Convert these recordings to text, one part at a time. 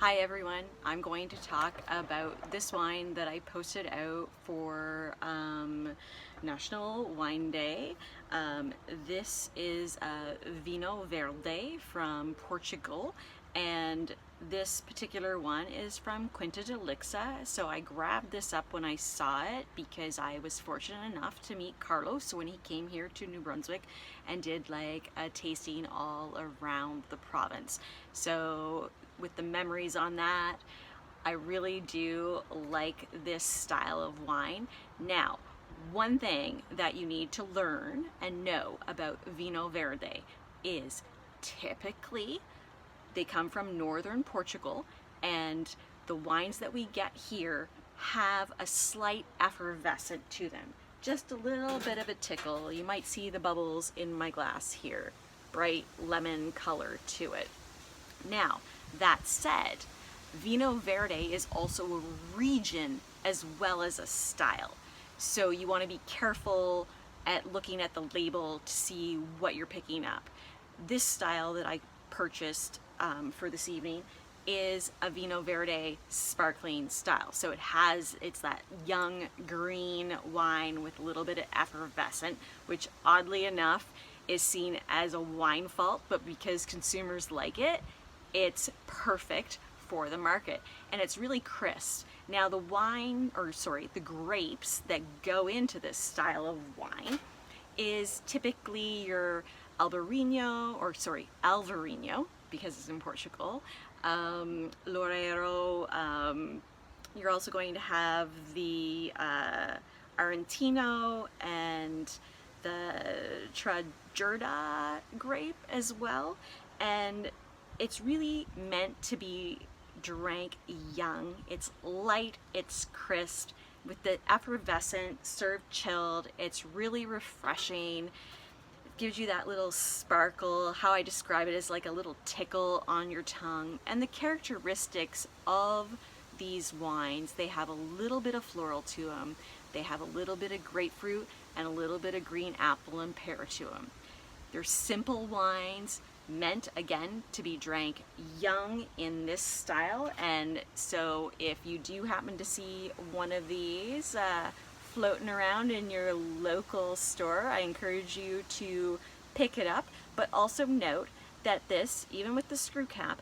Hi everyone, I'm going to talk about this wine that I posted out for National Wine Day. This is Vinho Verde from Portugal, and this particular one is from Quinta de Lixa. So I grabbed this up when I saw it because I was fortunate enough to meet Carlos when he came here to New Brunswick and did like a tasting all around the province. So with the memories on that, I really do like this style of wine. Now, one thing that you need to learn and know about Vinho Verde is typically they come from northern Portugal, and the wines that we get here have a slight effervescent to them. Just a little bit of a tickle. You might see the bubbles in my glass here. Bright lemon color to it. Now, that said, Vinho Verde is also a region as well as a style. So you want to be careful at looking at the label to see what you're picking up. This style that I purchased for this evening is a Vinho Verde sparkling style. So it's that young green wine with a little bit of effervescent, which oddly enough is seen as a wine fault, but because consumers like it, it's perfect for the market, and it's really crisp. Now the grapes that go into this style of wine is typically your Alvarinho, because it's in Portugal, Loureiro. You're also going to have the Argentino and the Trajerda grape as well, and it's really meant to be drank young. It's light, it's crisp, with the effervescent, served chilled. It's really refreshing. It gives you that little sparkle. How I describe it is like a little tickle on your tongue. And the characteristics of these wines, they have a little bit of floral to them. They have a little bit of grapefruit and a little bit of green apple and pear to them. They're simple wines, meant again to be drank young in this style. And so if you do happen to see one of these floating around in your local store, I encourage you to pick it up. But also note that this, even with the screw cap,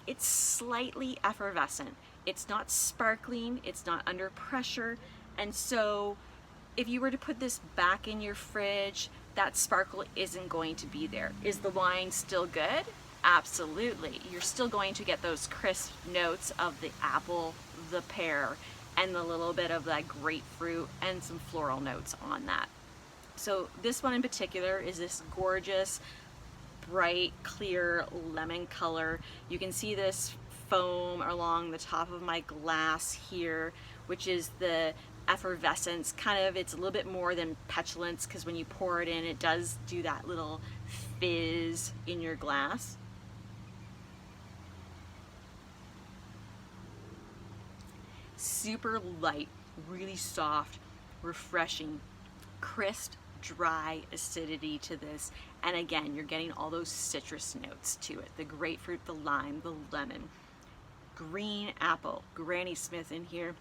it's slightly effervescent. It's not sparkling, it's not under pressure, and so if you were to put this back in your fridge, that sparkle isn't going to be there. Is the wine still good? Absolutely. You're still going to get those crisp notes of the apple, the pear, and the little bit of that grapefruit and some floral notes on that. So this one in particular is this gorgeous, bright, clear lemon color. You can see this foam along the top of my glass here, which is the effervescence. It's a little bit more than petulance, because when you pour it in, it does do that little fizz in your glass. Super light, really soft, refreshing, crisp, dry acidity to this. And again, you're getting all those citrus notes to it. The grapefruit, the lime, the lemon, green apple, Granny Smith in here,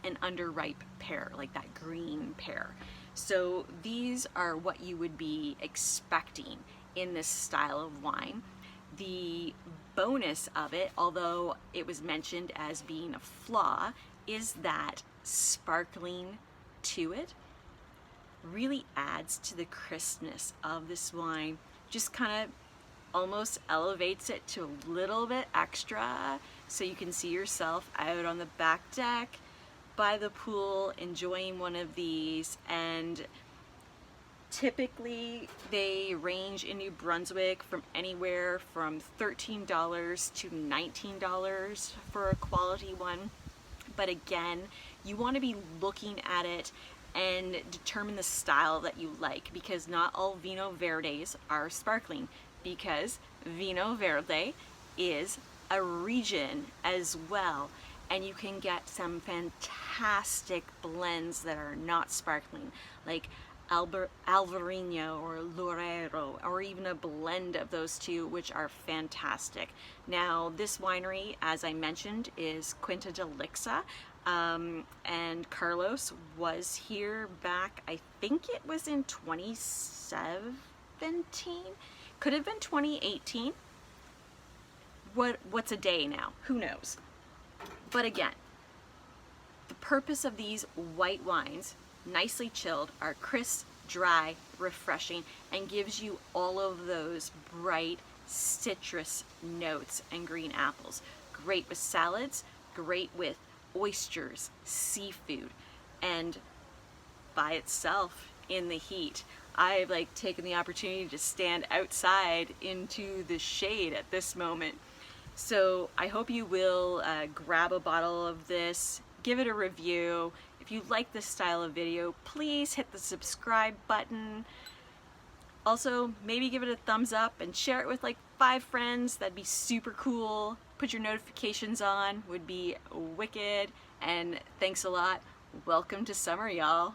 and underripe pear, like that green pear. So these are what you would be expecting in this style of wine. The bonus of it, although it was mentioned as being a flaw, is that sparkling to it really adds to the crispness of this wine. Just kind of almost elevates it to a little bit extra, so you can see yourself out on the back deck by the pool enjoying one of these. And typically they range in New Brunswick from anywhere from $13 to $19 for a quality one. But again, you want to be looking at it and determine the style that you like, because not all Vinho Verdes are sparkling, because Vinho Verde is a region as well, and you can get some fantastic blends that are not sparkling. Like Alvarinho or Loureiro, or even a blend of those two, which are fantastic. Now, this winery, as I mentioned, is Quinta de Lixa, and Carlos was here back, I think it was in 2017, could have been 2018. What's a day now? Who knows? But again, the purpose of these white wines, nicely chilled, are crisp, dry, refreshing, and gives you all of those bright citrus notes and green apples. Great with salads, great with oysters, seafood, and by itself in the heat. I've like taken the opportunity to stand outside into the shade at this moment. So I hope you will grab a bottle of this, give it a review. If you like this style of video, please hit the subscribe button. Also, maybe give it a thumbs up and share it with like 5 friends. That'd be super cool. Put your notifications on, would be wicked. And thanks a lot. Welcome to summer, y'all.